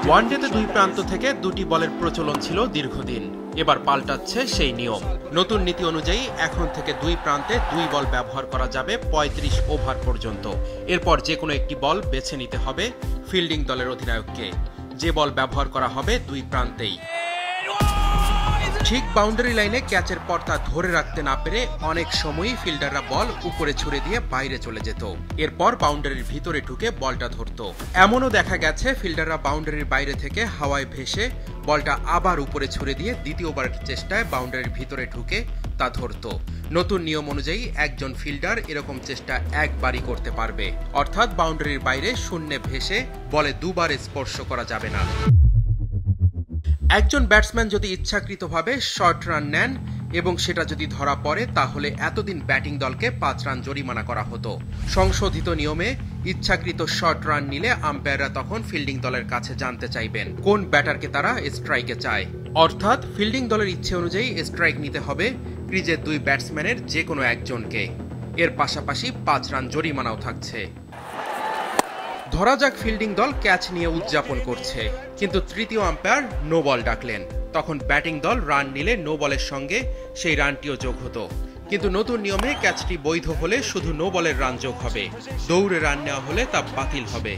ওয়ানডেতে দুই প্রান্ত থেকে দুটি বলের প্রচলন ছিল দীর্ঘদিন। এবার পাল্টাচ্ছে সেই নিয়ম। নতুন নীতি অনুযায়ী এখন থেকে দুই প্রান্তে দুই বল ব্যবহার করা যাবে ৩৫ ওভার পর্যন্ত। এরপর যে কোনো একটি বল বেছে নিতে হবে ফিল্ডিং দলের অধিনায়ককে। যে বল ব্যবহার করা হবে দুই প্রান্তেই। ঠিক বাউন্ডারি লাইনে ক্যাচের পর্দা ধরে রাখতে না পেরে অনেক সময়ই ফিল্ডাররা বল উপরে ছুড়ে দিয়ে বাইরে চলে যেত। এরপর বাউন্ডারির ভিতরে ঢুকে বলটা ধরত। এমনও দেখা গেছে ফিল্ডাররা বাউন্ডারির বাইরে থেকে হাওয়ায় ভেসে বলটা আবার উপরে ছুড়ে দিয়ে দ্বিতীয়বার চেষ্টায় বাউন্ডারির ভিতরে ঢুকে তা ধরত। নতুন নিয়ম অনুযায়ী একজন ফিল্ডার এরকম চেষ্টা একবারই করতে পারবে, অর্থাৎ বাউন্ডারির বাইরে শূন্যে ভেসে বলে দুবার স্পর্শ করা যাবে না। একজন ব্যাটসম্যান যদি ইচ্ছাকৃতভাবে শর্ট রান নেন এবং সেটা যদি ধরা পড়ে তাহলে এতদিন ব্যাটিং দলকে ৫ রান জরিমানা করা হতো। সংশোধিত নিয়মে ইচ্ছাকৃত শর্ট রান নিলে আম্পায়াররা তখন ফিল্ডিং দলের কাছে জানতে চাইবেন কোন ব্যাটারকে তারা স্ট্রাইকে চায়। অর্থাৎ ফিল্ডিং দলের ইচ্ছে অনুযায়ী স্ট্রাইক নিতে হবে ক্রিজের দুই ব্যাটসম্যানের যে কোনো একজনকে। এর পাশাপাশি ৫ রান জরিমানাও থাকছে। ধরা যাক ফিল্ডিং দল ক্যাচ নিয়ে উদযাপন করছে, কিন্তু তৃতীয় আম্পায়ার নো বল ডাকলেন। তখন ব্যাটিং দল রান নিলে নো বলের সঙ্গে সেই রানটিও যোগ হতো। কিন্তু নতুন নিয়মে ক্যাচটি বৈধ হলে শুধু নো বলের রান যোগ হবে, দৌড়ে রান নেওয়া হলে তা বাতিল হবে।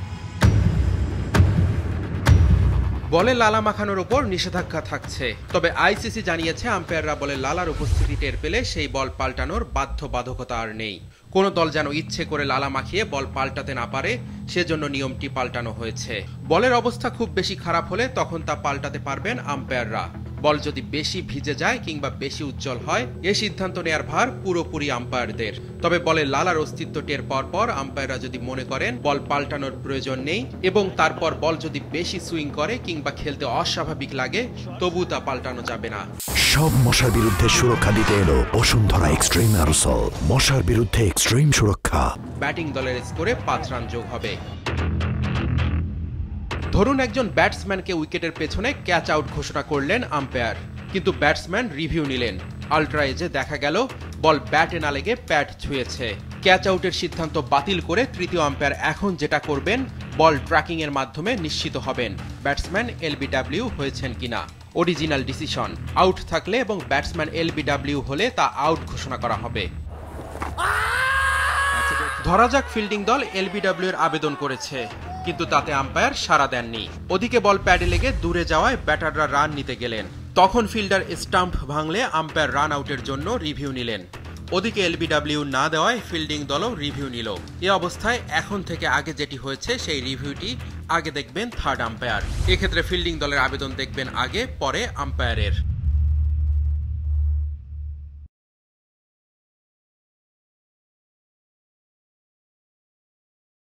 বলে লালা মাখানোর ওপর নিষেধাজ্ঞা থাকছে, তবে আইসিসি জানিয়েছে আম্পায়াররা বলে লালার উপস্থিতি টের পেলে সেই বল পাল্টানোর বাধ্যবাধকতা আর নেই। কোনো দল যেন ইচ্ছে করে লালা মাখিয়ে বল পাল্টাতে না পারে সেজন্য নিয়মটি পাল্টানো হয়েছে। বলের অবস্থা খুব বেশি খারাপ হলে তখন তা পাল্টাতে পারবেন আম্পায়াররা। বল যদি বেশি ভিজে যায় কিংবা বেশি উজ্জ্বল হয় এ সিদ্ধান্ত নেয়ার ভার পুরোপুরি আম্পায়ারদের। তবে বলে লালার অস্তিত্ব টের পাওয়ার পর আম্পায়াররা যদি মনে করেন বল পাল্টানোর প্রয়োজন নেই এবং তারপর বল যদি বেশি সুইং করে কিংবা খেলতে অস্বাভাবিক লাগে তবু তা পাল্টানো যাবে না। সব মশার বিরুদ্ধে সুরক্ষা দিতে এলো বসুন্ধরা এক্সট্রিম অ্যারোসল। মশার বিরুদ্ধে এক্সট্রিম সুরক্ষা। ব্যাটিং দলের স্কোরে ৫ রান যোগ হবে। ধরুন একজন ব্যাটসম্যানকে উইকেটের পেছনে ক্যাচ আউট ঘোষণা করলেন আম্পায়ার, কিন্তু ব্যাটসম্যান রিভিউ নিলেন। আল্ট্রা এজে দেখা গেল বল ব্যাটে না লেগে প্যাড ছুঁয়েছে। ক্যাচ আউটের সিদ্ধান্ত বাতিল করে তৃতীয় আম্পায়ার এখন যেটা করবেন বল ট্র্যাকিং এর মাধ্যমে নিশ্চিত হবেন ব্যাটসম্যান এলবিডব্লিউ হয়েছেন কিনা। Original decision. আউট থাকলে এবং ব্যাটসম্যান এলবিডব্লিউ হলে তা আউট ঘোষণা করা হবে। ধরা যাক ফিল্ডিং দল এলবিডব্লিউ এর আবেদন করেছে, কিন্তু তাতে আম্পায়ার সাড়া দেননি। ওদিকে বল প্যাডে লেগে দূরে যাওয়ায় ব্যাটাররা রান নিতে গেলেন। তখন ফিল্ডার স্টাম্প ভাঙলে আম্পায়ার রান আউটের জন্য রিভিউ নিলেন। ওদিকে এলবিডব্লিউ না দেওয়ায় ফিল্ডিং দলও রিভিউ নিল। এ অবস্থায় এখন থেকে আগে যেটি হয়েছে সেই রিভিউটি আগে দেখবেন থার্ড আম্পায়ার। এক্ষেত্রে ফিল্ডিং দলের আবেদন দেখবেন আগে, পরে আম্পায়ারের।